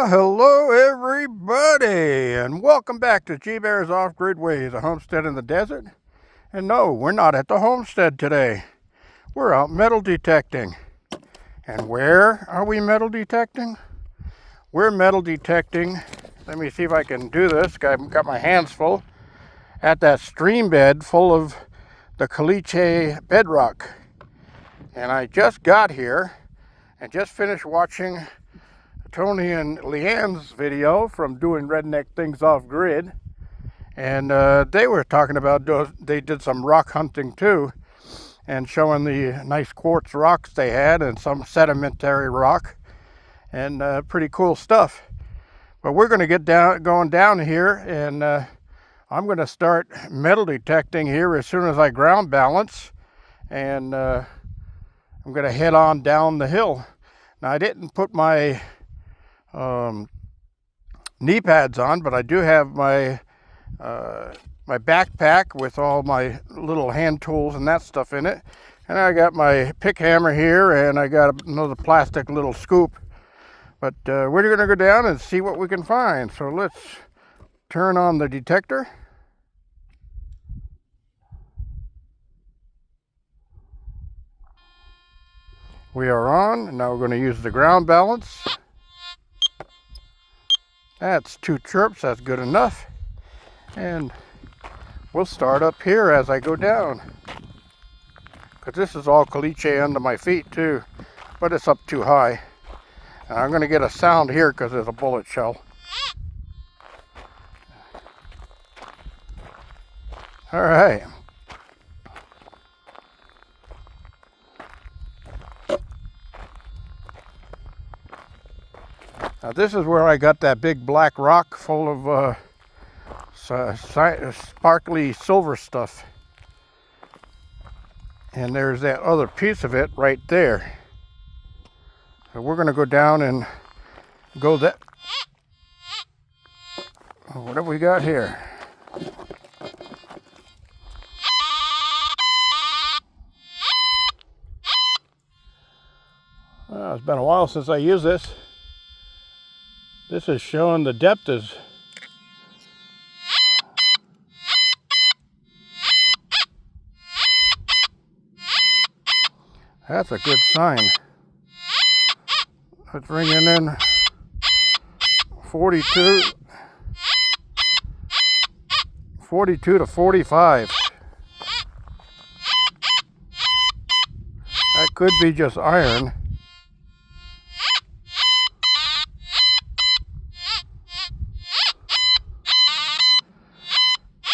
Well, hello everybody, and welcome back to G-Bear's Off-Grid Ways, a homestead in the desert. And no, we're not at the homestead today. We're out metal detecting. And where are we metal detecting? We're metal detecting, let me see if I can do this, I've got my hands full, at that stream bed full of the caliche bedrock. And I just got here and just finished watching Tony and Leanne's video from doing redneck things off grid, and they were talking about they did some rock hunting too, and showing the nice quartz rocks they had and some sedimentary rock, and pretty cool stuff. But we're going to get going down here, and I'm going to start metal detecting here as soon as I ground balance, and I'm going to head on down the hill. Now, I didn't put my knee pads on, but I do have my my backpack with all my little hand tools and that stuff in it, and I got my pick hammer here, and I got another plastic little scoop. But we're going to go down and see what we can find. So let's turn on the detector. We are on, and now we're going to use the ground balance. That's 2 chirps, that's good enough. And we'll start up here as I go down, because this is all caliche under my feet too, but it's up too high. And I'm going to get a sound here because there's a bullet shell. All right. Now this is where I got that big black rock full of sparkly silver stuff. And there's that other piece of it right there. So we're going to go down and go that. What have we got here? Well, it's been a while since I used this. This is showing the depth is that's a good sign. It's ringing in 42 to 45. That could be just iron.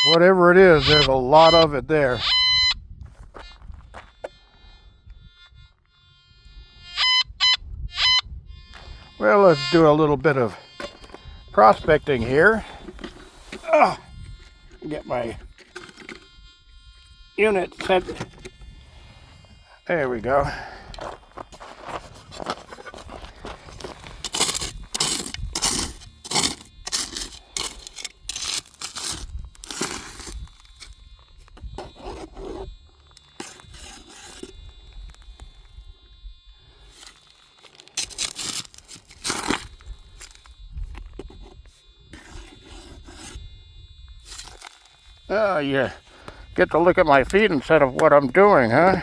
Whatever it is, there's a lot of it there. Well, let's do a little bit of prospecting here. Get my unit set. There we go. Oh, you get to look at my feet instead of what I'm doing, huh?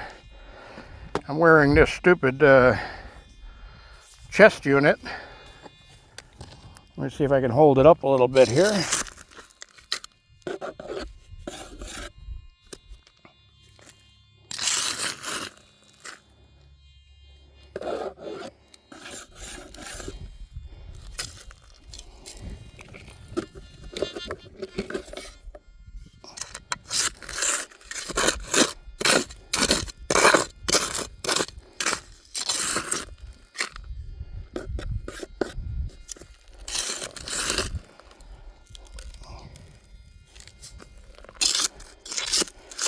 I'm wearing this stupid chest unit. Let me see if I can hold it up a little bit here.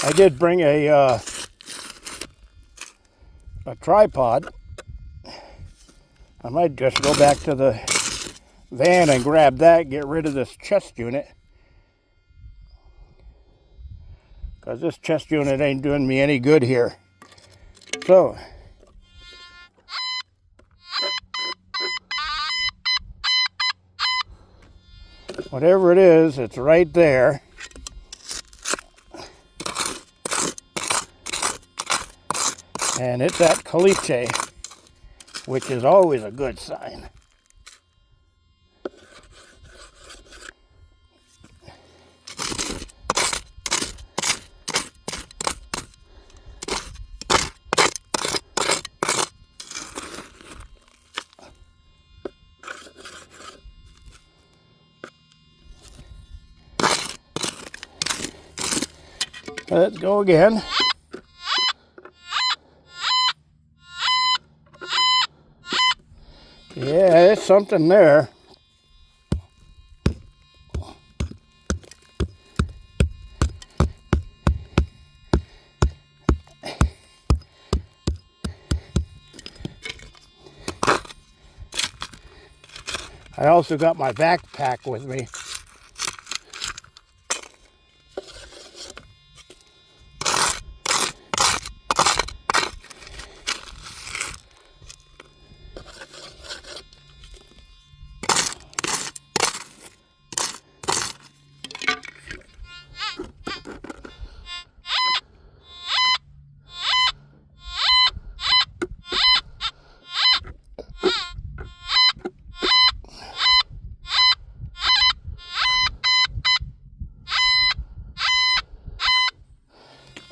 I did bring a tripod. I might just go back to the van and grab that, get rid of this chest unit, because this chest unit ain't doing me any good here. So Whatever it is, it's right there. And it's at caliche, which is always a good sign. Let's go again. Yeah, there's something there. I also got my backpack with me.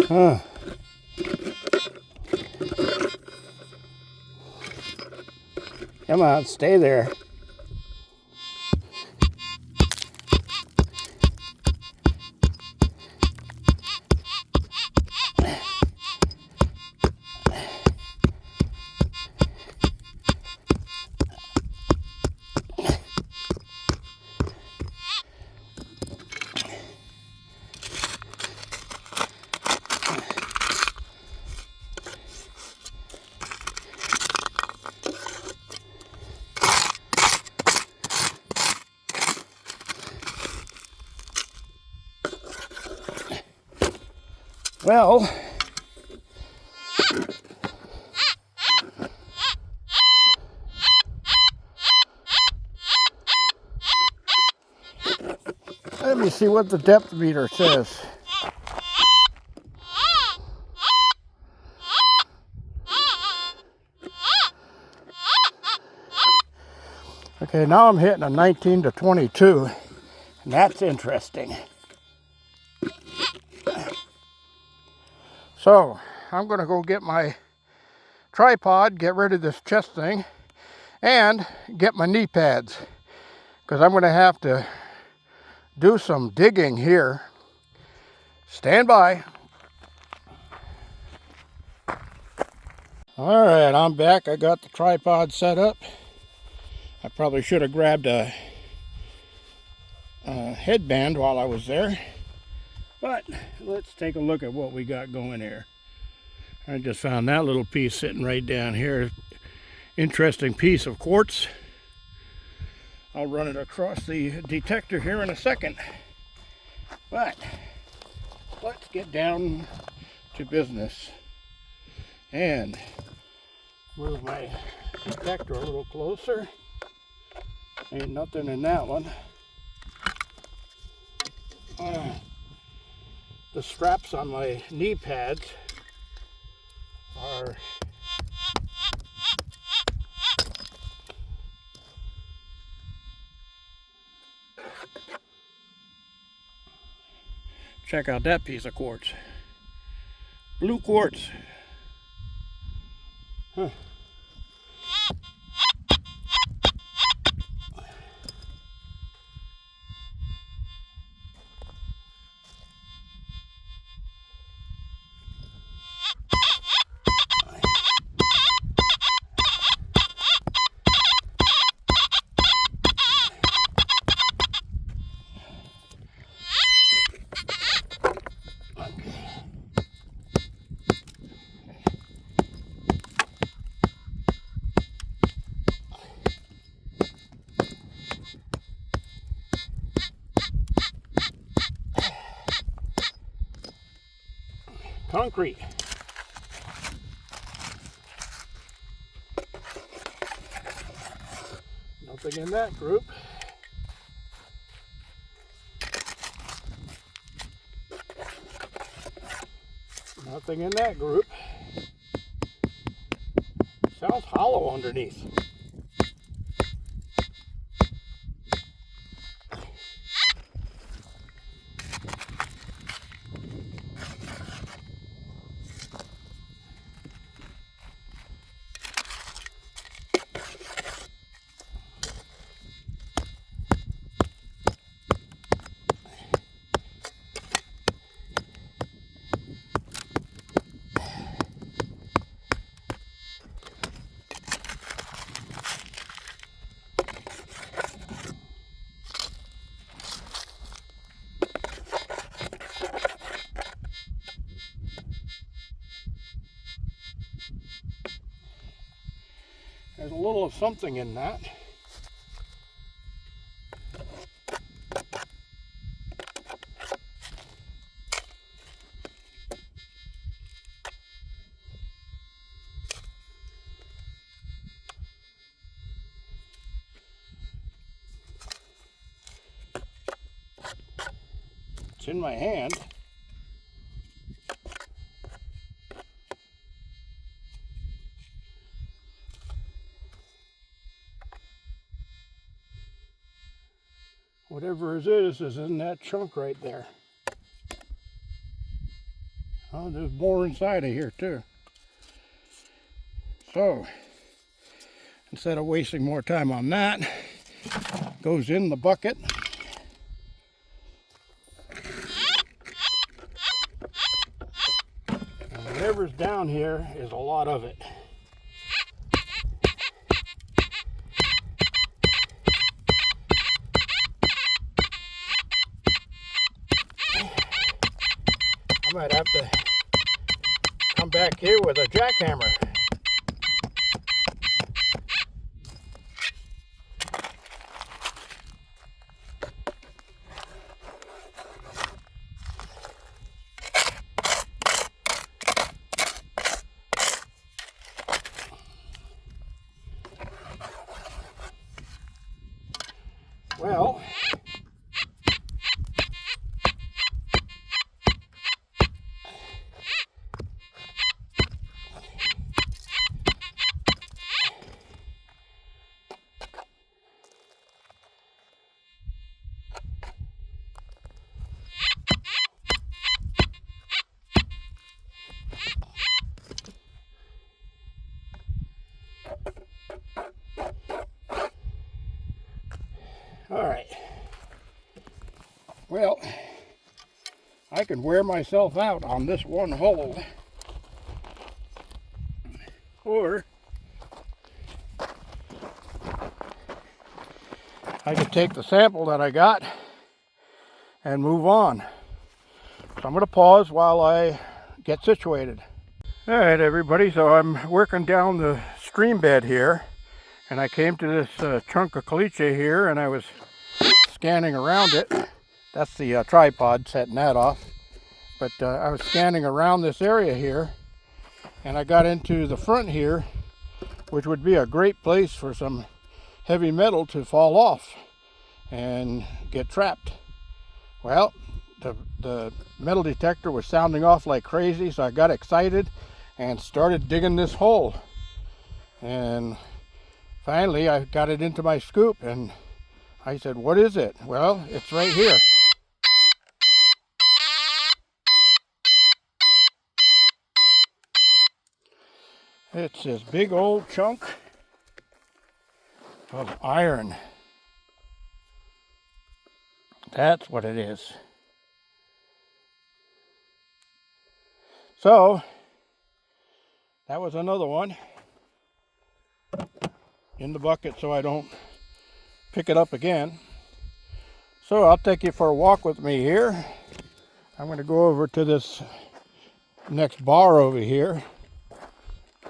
Huh. Come on, stay there. Well, let me see what the depth meter says. Okay, now I'm hitting a 19 to 22, and that's interesting. So, I'm going to go get my tripod, get rid of this chest thing, and get my knee pads, because I'm going to have to do some digging here. Stand by. All right, I'm back. I got the tripod set up. I probably should have grabbed a headband while I was there. But let's take a look at what we got going here. I just found that little piece sitting right down here. Interesting piece of quartz. I'll run it across the detector here in a second. But let's get down to business and move my detector a little closer. Ain't nothing in that one. The straps on my knee pads are check out that piece of quartz. Blue quartz. Huh. Concrete. Nothing in that group. Nothing in that group. Sounds hollow underneath. There's a little of something in that. It's in my hand. Whatever it is in that chunk right there. Oh, there's more inside of here too. So, instead of wasting more time on that, goes in the bucket. And whatever's down here is a lot of it. I might have to come back here with a jackhammer. Well, all right. Well, I can wear myself out on this one hole, or I could take the sample that I got and move on. So I'm going to pause while I get situated. All right, everybody, so I'm working down the stream bed here, and I came to this chunk of caliche here, and I was scanning around it. That's the tripod, setting that off. But I was scanning around this area here, and I got into the front here, which would be a great place for some heavy metal to fall off and get trapped. Well, the metal detector was sounding off like crazy, so I got excited and started digging this hole. And finally I got it into my scoop, and I said, what is it? Well, it's right here. It's this big old chunk of iron. That's what it is. So, that was another one in the bucket so I don't pick it up again. So I'll take you for a walk with me here. I'm going to go over to this next bar over here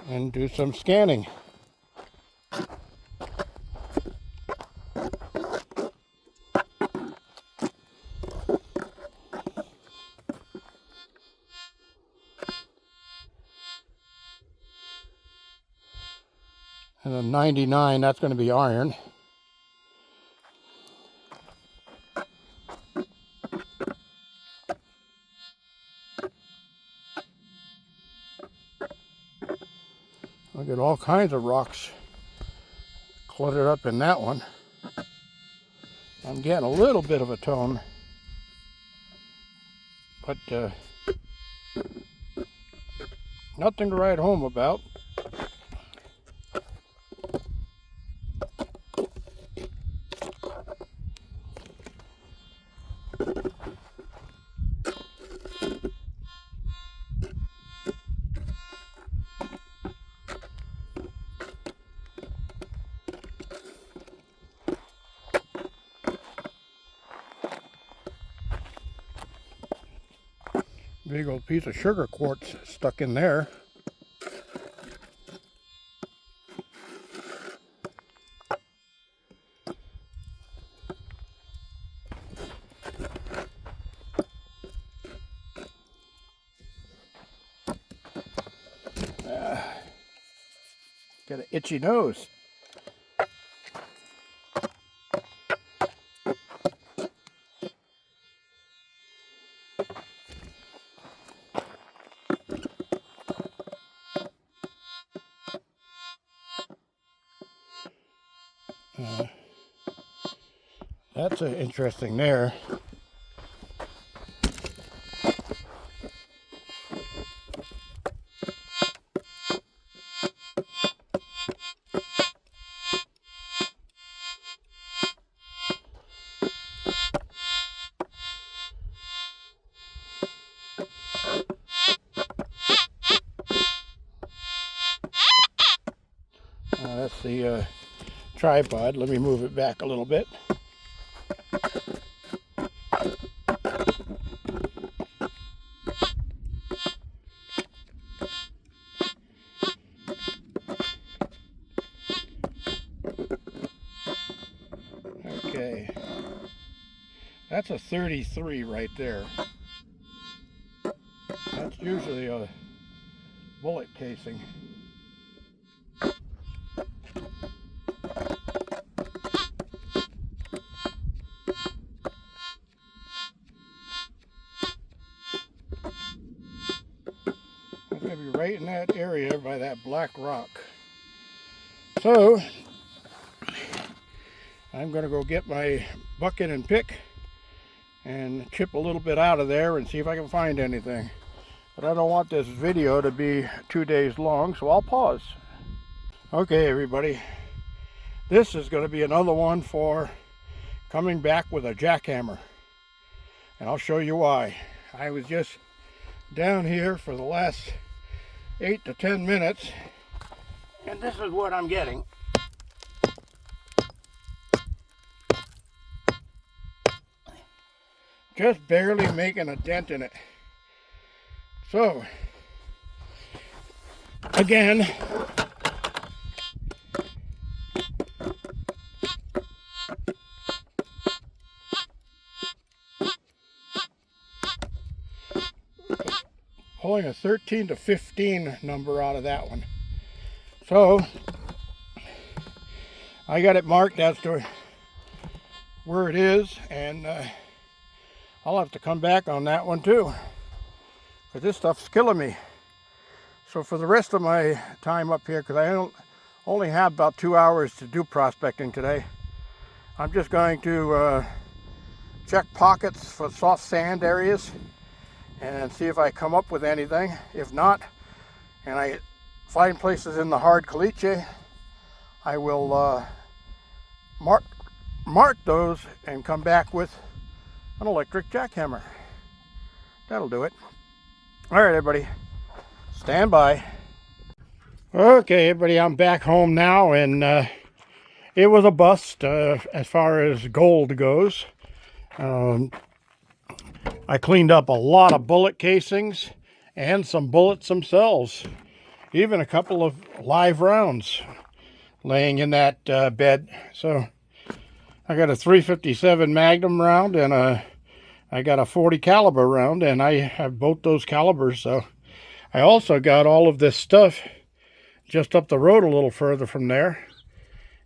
and do some scanning. And a 99, that's going to be iron. I get all kinds of rocks cluttered up in that one. I'm getting a little bit of a tone, but nothing to write home about. Big old piece of sugar quartz stuck in there. Got an itchy nose. That's interesting there. That's the tripod. Let me move it back a little bit. Okay, that's a 33 right there. That's usually a bullet casing. It's going to be right in that area by that black rock. So I'm going to go get my bucket and pick and chip a little bit out of there and see if I can find anything. But I don't want this video to be 2 days long, so I'll pause. Okay, everybody. This is going to be another one for coming back with a jackhammer. And I'll show you why. I was just down here for the last 8 to 10 minutes, and this is what I'm getting. Just barely making a dent in it. So, again, pulling a 13 to 15 number out of that one. So, I got it marked as to where it is, and I'll have to come back on that one too, because this stuff's killing me. So for the rest of my time up here, because I only have about 2 hours to do prospecting today, I'm just going to check pockets for soft sand areas and see if I come up with anything. If not, and I find places in the hard caliche, I will mark those and come back with an electric jackhammer. That'll do it. All right, everybody, stand by. Okay, everybody, I'm back home now, and it was a bust as far as gold goes. I cleaned up a lot of bullet casings and some bullets themselves, even a couple of live rounds laying in that bed. So I got a 357 Magnum round and I got a 40 caliber round, and I have both those calibers. So I also got all of this stuff just up the road a little further from there,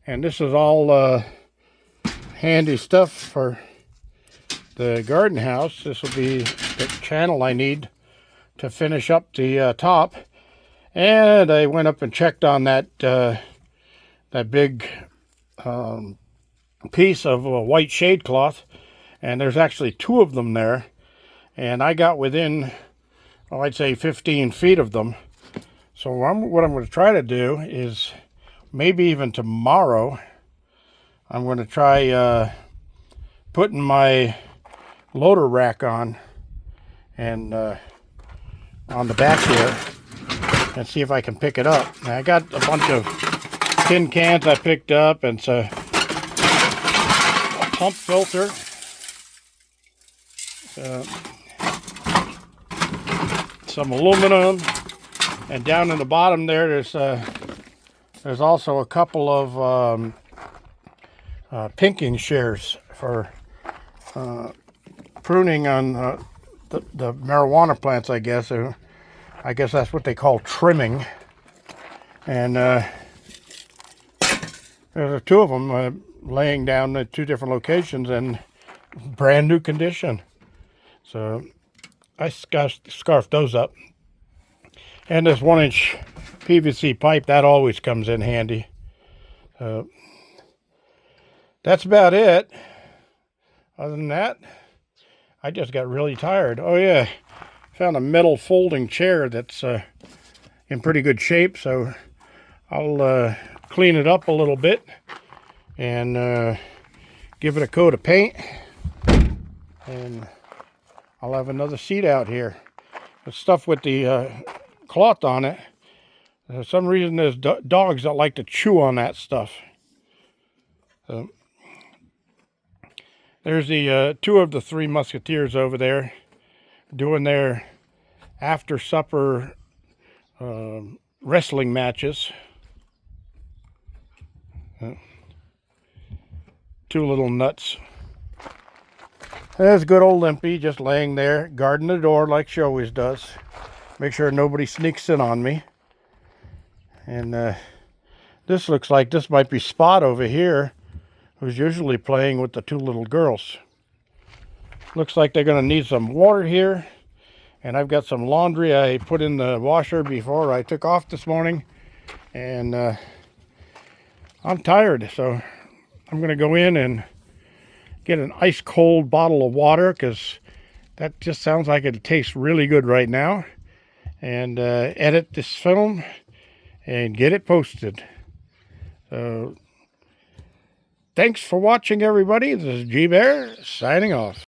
and this is all handy stuff for the garden house. This will be the channel I need to finish up the top. And I went up and checked on that that big piece of white shade cloth, and there's actually 2 of them there, and I got within, oh, I'd say 15 feet of them. So what I'm going to try to do is, maybe even tomorrow, I'm going to try putting my loader rack on, and on the back here, and see if I can pick it up. Now, I got a bunch of tin cans I picked up, and a pump filter, some aluminum, and down in the bottom there's also a couple of pinking shears for pruning on the marijuana plants, I guess. I guess that's what they call trimming. And there's 2 of them laying down at 2 different locations in brand new condition. So I scarfed those up. And this 1-inch PVC pipe, that always comes in handy. That's about it. Other than that, I just got really tired. Oh yeah, found a metal folding chair that's in pretty good shape, so I'll clean it up a little bit and give it a coat of paint, and I'll have another seat out here. The stuff with the cloth on it, for some reason there's dogs that like to chew on that stuff. So there's the 2 of the 3 musketeers over there doing their after supper wrestling matches. 2 little nuts. There's good old Limpy just laying there, guarding the door like she always does. Make sure nobody sneaks in on me. And this looks like this might be Spot over here, who's usually playing with the 2 little girls. Looks like they're going to need some water here. And I've got some laundry I put in the washer before I took off this morning. And I'm tired, so I'm going to go in and get an ice cold bottle of water, because that just sounds like it tastes really good right now. And edit this film and get it posted. So thanks for watching, everybody. This is G Bear signing off.